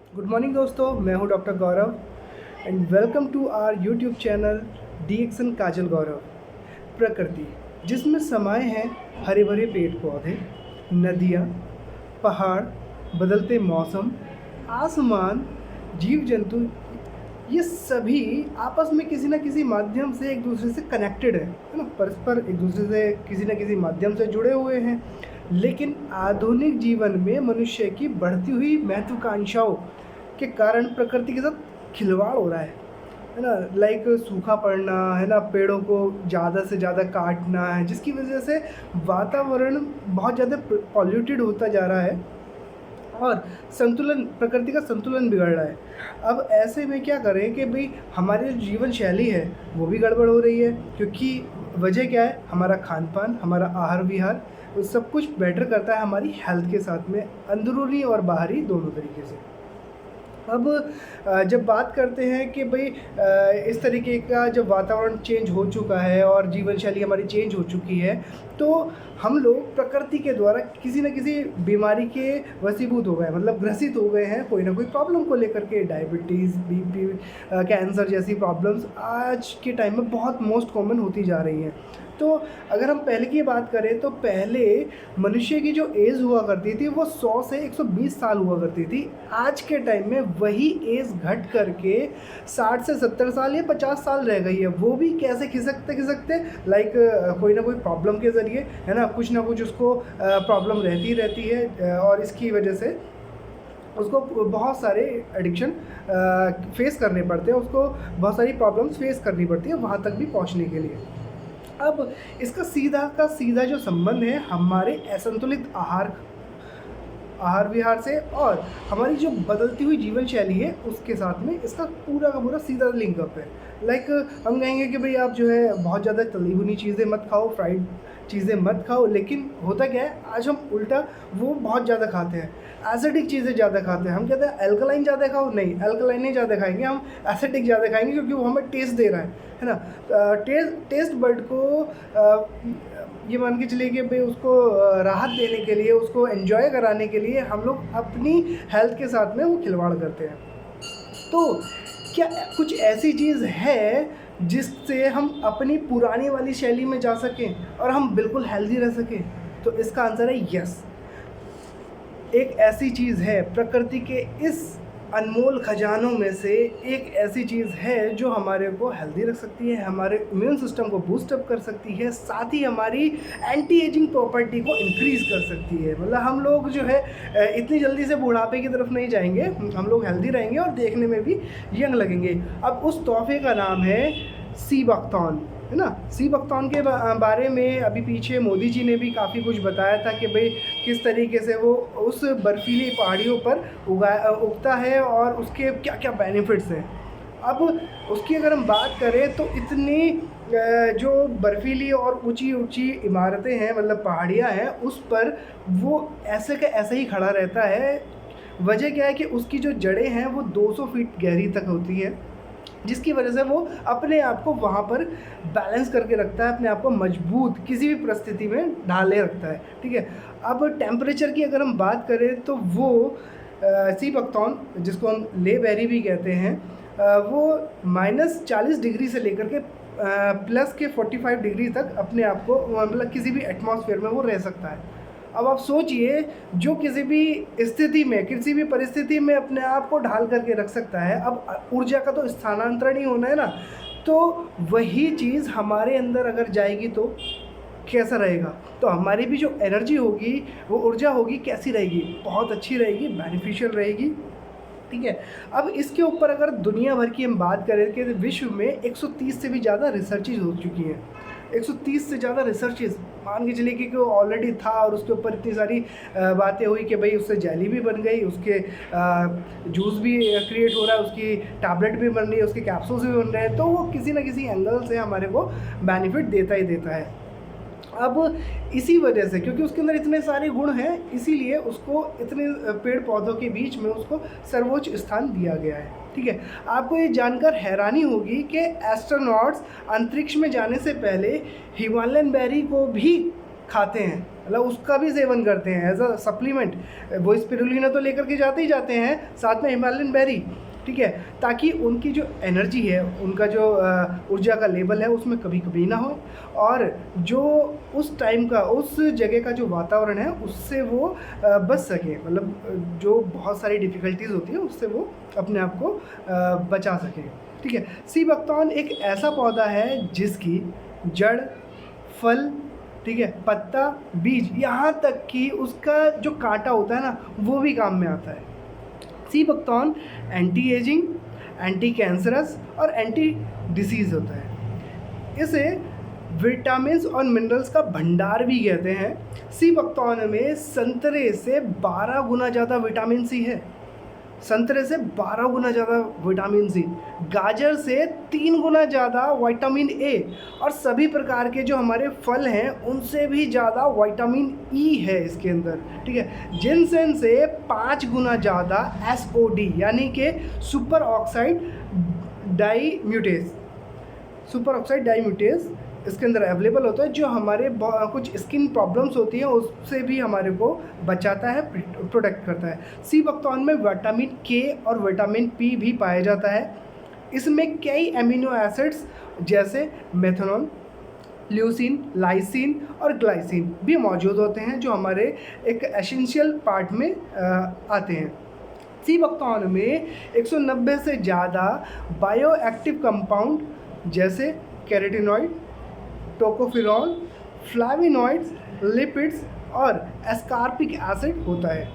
Good morning दोस्तों, मैं हूं doctor Gaurav and welcome to our YouTube channel डीएक्सन काजल गौरव। प्रकृति जिसमें समाये हैं हरे भरे पेड़ पौधे, नदियाँ, पहाड़, बदलते मौसम, आसमान, जीव जंतु, ये सभी आपस में किसी न किसी माध्यम से एक दूसरे से कनेक्टेड है ना, परस्पर एक दूसरे से किसी न किसी माध्यम से जुड़े हुए हैं। लेकिन आधुनिक जीवन में मनुष्य की बढ़ती हुई महत्वाकांक्षाओं के कारण प्रकृति के साथ खिलवाड़ हो रहा है ना। लाइक सूखा पड़ना है ना, पेड़ों को ज़्यादा से ज़्यादा काटना है, जिसकी वजह से वातावरण बहुत ज़्यादा पॉल्यूटेड होता जा रहा है और संतुलन, प्रकृति का संतुलन बिगड़ रहा है। अब ऐसे में क्या करें कि भाई हमारी जो जीवन शैली है वो भी गड़बड़ हो रही है, क्योंकि वजह क्या है, हमारा खान पान, हमारा आहार विहार, वो सब कुछ बेटर करता है हमारी हेल्थ के साथ में, अंदरूनी और बाहरी दोनों तरीके से। अब जब बात करते हैं कि भाई इस तरीके का जब वातावरण चेंज हो चुका है और जीवन शैली हमारी चेंज हो चुकी है, तो हम लोग प्रकृति के द्वारा किसी न किसी बीमारी के वशीभूत हो गए, मतलब ग्रसित हो गए हैं कोई ना कोई प्रॉब्लम को लेकर के। डायबिटीज़, बीपी, कैंसर जैसी प्रॉब्लम्स आज के टाइम में बहुत मोस्ट कॉमन होती जा रही हैं। तो अगर हम पहले की बात करें तो पहले मनुष्य की जो एज हुआ करती थी वो 100 से 120 साल हुआ करती थी। आज के टाइम में वही एज घट करके 60 से 70 साल या 50 साल रह गई है। वो भी कैसे खिसकते लाइक कोई ना कोई प्रॉब्लम के ज़रिए, है ना, कुछ ना कुछ उसको प्रॉब्लम रहती है और इसकी वजह से उसको बहुत सारे एडिक्शन फेस करने पड़ते हैं, उसको बहुत सारी प्रॉब्लम्स फेस करनी पड़ती है वहाँ तक भी पहुँचने के लिए। अब इसका सीधा का सीधा जो संबंध है हमारे असंतुलित आहार विहार से और हमारी जो बदलती हुई जीवन शैली है उसके साथ में इसका पूरा का पूरा सीधा लिंकअप है। लाइक हम कहेंगे कि भाई आप जो है बहुत ज़्यादा तली भुनी चीज़ें मत खाओ, फ्राइड चीज़ें मत खाओ, लेकिन होता क्या है, आज हम उल्टा वो बहुत ज़्यादा खाते हैं, एसिडिक चीज़ें ज़्यादा खाते हैं। हम कहते हैं अल्कलाइन ज़्यादा खाओ, नहीं, अल्कलाइन नहीं ज़्यादा खाएंगे, हम एसिडिक ज़्यादा खाएंगे क्योंकि वो हमें टेस्ट दे रहा है ना। टेस्ट बर्ड को ये मान के चलिए कि भाई उसको राहत देने के लिए, उसको एंजॉय कराने के लिए हम लोग अपनी हेल्थ के साथ में वो खिलवाड़ करते हैं। तो क्या कुछ ऐसी चीज़ है जिससे हम अपनी पुरानी वाली शैली में जा सकें और हम बिल्कुल हेल्दी रह सकें? तो इसका आंसर है यस। एक ऐसी चीज़ है, प्रकृति के इस अनमोल खजानों में से एक ऐसी चीज़ है जो हमारे को हेल्दी रख सकती है, हमारे इम्यून सिस्टम को बूस्ट अप कर सकती है, साथ ही हमारी एंटी एजिंग प्रॉपर्टी को इंक्रीज़ कर सकती है। मतलब हम लोग जो है इतनी जल्दी से बुढ़ापे की तरफ नहीं जाएंगे, हम लोग हेल्दी रहेंगे और देखने में भी यंग लगेंगे। अब उस तोहफे का नाम है सी बख्तौन, है ना। सी बख्तौन के बारे में अभी पीछे मोदी जी ने भी काफ़ी कुछ बताया था कि भाई किस तरीके से वो उस बर्फीली पहाड़ियों पर उगता है और उसके क्या क्या बेनिफिट्स हैं। अब उसकी अगर हम बात करें तो इतनी जो बर्फीली और ऊंची ऊंची इमारतें हैं, मतलब पहाड़ियाँ हैं, उस पर वो ऐसे का ऐसे ही खड़ा रहता है। वजह क्या है कि उसकी जो जड़ें हैं वो 200 फीट गहरी तक होती हैं, जिसकी वजह से वो अपने आप को वहाँ पर बैलेंस करके रखता है, अपने आप को मजबूत किसी भी परिस्थिति में ढाले रखता है। ठीक है। अब टेम्परेचर की अगर हम बात करें तो वो सी बख्तौन, जिसको हम ले बेरी भी कहते हैं, वो -40 डिग्री से लेकर के प्लस के 45 डिग्री तक अपने आप को, मतलब किसी भी एटमॉस्फेयर में वो रह सकता है। अब आप सोचिए, जो किसी भी स्थिति में, किसी भी परिस्थिति में अपने आप को ढाल करके रख सकता है, अब ऊर्जा का तो स्थानांतरण ही होना है ना। तो वही चीज़ हमारे अंदर अगर जाएगी तो कैसा रहेगा, तो हमारी भी जो एनर्जी होगी, वो ऊर्जा होगी, कैसी रहेगी, बहुत अच्छी रहेगी, बेनिफिशियल रहेगी। ठीक है। अब इसके ऊपर अगर दुनिया भर की हम बात करें कि विश्व में 130 से भी ज़्यादा रिसर्चेज हो चुकी हैं। 130 से ज़्यादा रिसर्चेज, मान के चलिए कि वो ऑलरेडी था और उसके ऊपर इतनी सारी बातें हुई कि भाई उससे जेली भी बन गई, उसके जूस भी क्रिएट हो रहा है, उसकी टैबलेट भी बन रही है, उसके कैप्सूल्स भी बन रहे हैं। तो वो किसी न किसी एंगल से हमारे को बेनिफिट देता ही देता है। अब इसी वजह से, क्योंकि उसके अंदर इतने सारे गुण हैं, इसीलिए उसको इतने पेड़ पौधों के बीच में उसको सर्वोच्च स्थान दिया गया है। ठीक है। आपको ये जानकर हैरानी होगी कि एस्ट्रोनॉट्स अंतरिक्ष में जाने से पहले हिमालयन बेरी को भी खाते हैं। मतलब उसका भी सेवन करते हैं एज अ सप्लीमेंट। वो स्पिरुलिना तो लेकर के जाते ही जाते हैं, साथ में हिमालयन बेरी, ठीक है, ताकि उनकी जो एनर्जी है, उनका जो ऊर्जा का लेवल है उसमें कभी कभी ना हो, और जो उस टाइम का, उस जगह का जो वातावरण है उससे वो बच सके, मतलब जो बहुत सारी डिफ़िकल्टीज़ होती है उससे वो अपने आप को बचा सके, ठीक है। सी बकथॉर्न एक ऐसा पौधा है जिसकी जड़, फल, ठीक है, पत्ता, बीज, यहाँ तक कि उसका जो कांटा होता है ना वो भी काम में आता है। Sea buckthorn anti ageing, anti cancerous और एंटी डिसीज़ होता है। इसे विटामिन्स और मिनरल्स का भंडार भी कहते हैं। सी बकथॉर्न में संतरे से 12 गुना ज़्यादा विटामिन सी है, संतरे से 12 गुना ज़्यादा विटामिन सी, गाजर से 3 गुना ज़्यादा विटामिन ए, और सभी प्रकार के जो हमारे फल हैं उनसे भी ज़्यादा विटामिन ई है इसके अंदर, ठीक है। जिनसेन से 5 गुना ज़्यादा एसओडी यानी कि सुपर ऑक्साइड डाईम्यूटेज, सुपर ऑक्साइड डाईम्यूटेज इसके अंदर अवेलेबल होता है, जो हमारे कुछ स्किन प्रॉब्लम्स होती हैं उससे भी हमारे को बचाता है, प्रोटेक्ट करता है। सी बकथॉर्न में विटामिन के और विटामिन पी भी पाया जाता है। इसमें कई एमिनो एसिड्स जैसे मेथनॉल, ल्यूसीन, लाइसिन और ग्लाइसिन भी मौजूद होते हैं, जो हमारे एक एसेंशियल पार्ट में आते हैं। सी बकथॉर्न में 190 से ज़्यादा बायो एक्टिव कंपाउंड जैसे कैरोटीनॉइड, टोकोफिरॉल, फ्लाविनॉइड्स, लिपिड्स और एस्कार्बिक एसिड होता है।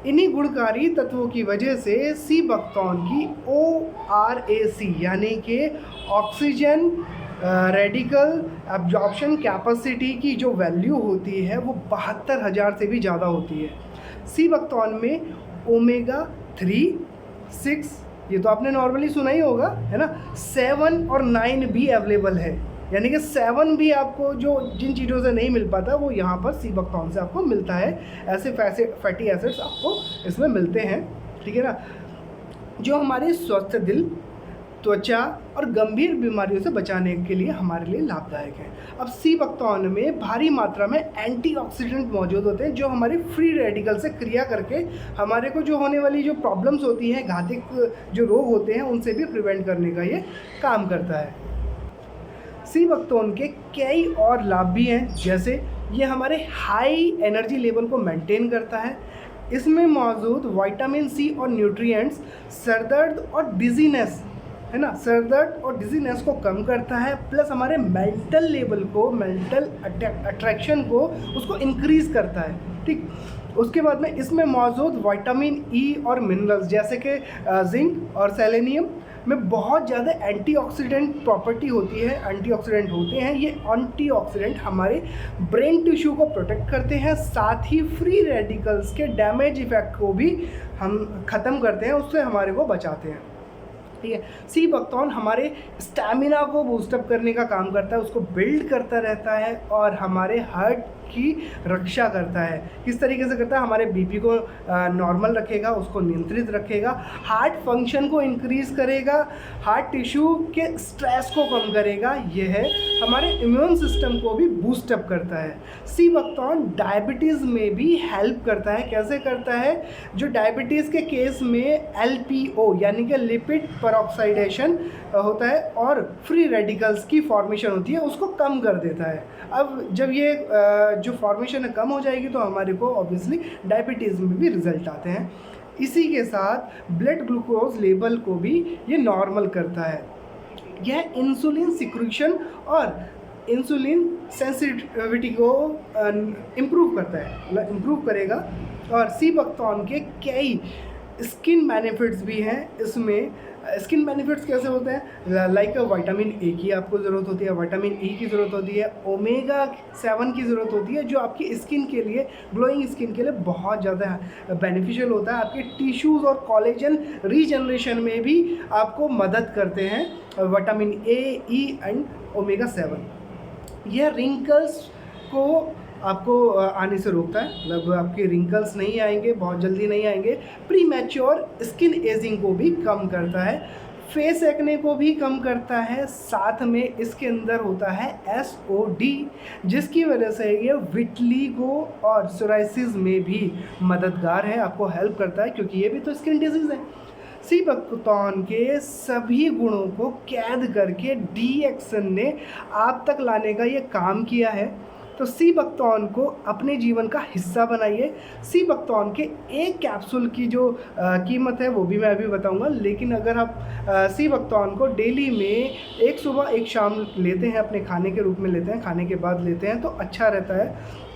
इन्हीं गुणकारी तत्वों की वजह से सी बकथॉर्न की ORAC यानी कि ऑक्सीजन रेडिकल एब्जॉर्प्शन कैपेसिटी की जो वैल्यू होती है वो 72,000 से भी ज़्यादा होती है। सी बकथॉर्न में ओमेगा 3, 6, ये तो आपने नॉर्मली सुना ही होगा, है ना, 7 और 9 भी अवेलेबल है, यानी कि 7 भी आपको जो जिन चीज़ों से नहीं मिल पाता वो यहाँ पर सी बकथॉर्न से आपको मिलता है। ऐसे फैटी एसिड्स आपको इसमें मिलते हैं, ठीक है ना, जो हमारे स्वस्थ दिल, त्वचा और गंभीर बीमारियों से बचाने के लिए हमारे लिए लाभदायक है। अब सी बकथॉर्न में भारी मात्रा में एंटीऑक्सीडेंट मौजूद होते हैं, जो हमारे फ्री रेडिकल से क्रिया करके हमारे को जो होने वाली जो प्रॉब्लम्स होती हैं, घातक जो रोग होते हैं, उनसे भी प्रिवेंट करने का ये काम करता है। सी बकथॉर्न के कई और लाभ भी हैं, जैसे ये हमारे हाई एनर्जी लेवल को मेंटेन करता है। इसमें मौजूद विटामिन सी और न्यूट्रिएंट्स सरदर्द और डिजीनेस, है ना, सरदर्द और डिजीनेस को कम करता है, प्लस हमारे मेंटल लेवल को, मेंटल अट्रैक्शन को उसको इंक्रीज़ करता है, ठीक। उसके बाद में इसमें मौजूद विटामिन ई और मिनरल्स जैसे कि जिंक और सेलेनियम में बहुत ज़्यादा एंटीऑक्सीडेंट प्रॉपर्टी होती है, एंटीऑक्सीडेंट होते हैं। ये एंटीऑक्सीडेंट हमारे ब्रेन टिश्यू को प्रोटेक्ट करते हैं, साथ ही फ्री रेडिकल्स के डैमेज इफेक्ट को भी हम ख़त्म करते हैं, उससे हमारे को बचाते हैं, ठीक है। सी बकथॉर्न हमारे स्टैमिना को बूस्टअप करने का काम करता है, उसको बिल्ड करता रहता है और हमारे हार्ट की रक्षा करता है। किस तरीके से करता है, हमारे बीपी को नॉर्मल रखेगा, उसको नियंत्रित रखेगा, हार्ट फंक्शन को इंक्रीज़ करेगा, हार्ट टिश्यू के स्ट्रेस को कम करेगा, यह है हमारे इम्यून सिस्टम को भी बूस्टअप करता है। सी बकथॉर्न डायबिटीज़ में भी हेल्प करता है। कैसे करता है, जो डायबिटीज़ के केस में LPO यानी कि लिपिड परऑक्साइडेशन होता है और फ्री रेडिकल्स की फॉर्मेशन होती है, उसको कम कर देता है। अब जब ये जो फॉर्मेशन कम हो जाएगी तो हमारे को ऑब्वियसली डायबिटीज़ में भी रिजल्ट आते हैं। इसी के साथ ब्लड ग्लूकोज लेवल को भी ये नॉर्मल करता है। यह इंसुलिन सिक्रीशन और इंसुलिन सेंसिटिविटी को इम्प्रूव करता है, मतलब इम्प्रूव करेगा। और सी बकथॉर्न के कई स्किन बेनिफिट्स भी हैं। इसमें स्किन बेनिफिट्स कैसे होते हैं, लाइक विटामिन ए की आपको ज़रूरत होती है, विटामिन ई की ज़रूरत होती है, ओमेगा 7 की ज़रूरत होती है, जो आपकी स्किन के लिए, ग्लोइंग स्किन के लिए बहुत ज़्यादा बेनिफिशियल होता है। आपके टिश्यूज़ और कोलेजन रीजनरेशन में भी आपको मदद करते हैं vitamin A, E and omega 7। यह रिंकल्स को आपको आने से रोकता है, मतलब आपके रिंकल्स नहीं आएंगे, बहुत जल्दी नहीं आएंगे। प्री मैच्योर स्किन एजिंग को भी कम करता है। फेस एक्ने को भी कम करता है, साथ में इसके अंदर होता है SOD, जिसकी वजह से ये विटलीगो और सोराइसिस में भी मददगार है, आपको हेल्प करता है, क्योंकि ये भी तो स्किन डिजीज़ है। सी बकथॉर्न के सभी गुणों को कैद करके डीएक्सन ने आप तक लाने का ये काम किया है। तो सी बकथॉर्न को अपने जीवन का हिस्सा बनाइए। सी बकथॉर्न के एक कैप्सूल की जो कीमत है वो भी मैं अभी बताऊंगा, लेकिन अगर आप सी बकथॉर्न को डेली में एक सुबह एक शाम लेते हैं, अपने खाने के रूप में लेते हैं, खाने के बाद लेते हैं, तो अच्छा रहता है।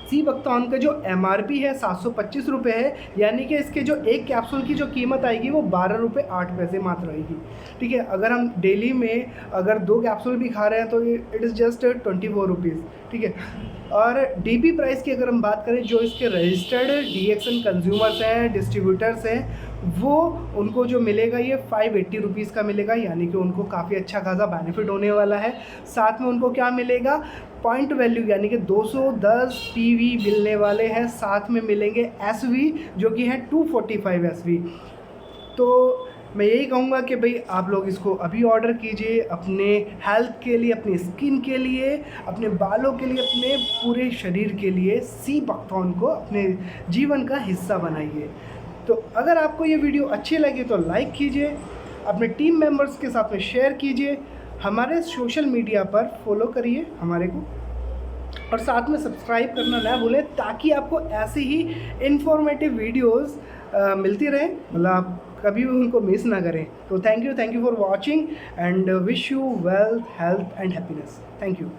सी बकथॉर्न का जो MRP है 725 रुपये है, यानी कि इसके जो एक कैप्सूल की जो कीमत आएगी वो 12 रुपये 8 पैसे मात्र आएगी। ठीक है, अगर हम डेली में अगर 2 कैप्सूल भी खा रहे हैं तो इट इज़ जस्ट 24 रुपीज़। ठीक है, और DP प्राइस की अगर हम बात करें, जो इसके रजिस्टर्ड डीएक्सन कंज्यूमर्स हैं, डिस्ट्रीब्यूटर्स हैं, वो उनको जो मिलेगा ये 580 रुपीज़ का मिलेगा, यानी कि उनको काफ़ी अच्छा खासा बेनिफिट होने वाला है। साथ में उनको क्या मिलेगा, पॉइंट वैल्यू यानी कि 210 PV मिलने वाले हैं, साथ में मिलेंगे SV जो कि है 245 SV। तो मैं यही कहूँगा कि भाई आप लोग इसको अभी ऑर्डर कीजिए, अपने हेल्थ के लिए, अपनी स्किन के लिए, अपने बालों के लिए, अपने पूरे शरीर के लिए सी बकथॉर्न को अपने जीवन का हिस्सा बनाइए। तो अगर आपको ये वीडियो अच्छी लगी तो लाइक कीजिए, अपने टीम मेंबर्स के साथ में शेयर कीजिए, हमारे सोशल मीडिया पर फॉलो करिए हमारे को, और साथ में सब्सक्राइब करना ना भूलें, ताकि आपको ऐसी ही इन्फॉर्मेटिव वीडियोस मिलती रहे, मतलब आप कभी भी उनको मिस ना करें। तो thank you for watching and wish you wealth, health and happiness. Thank you.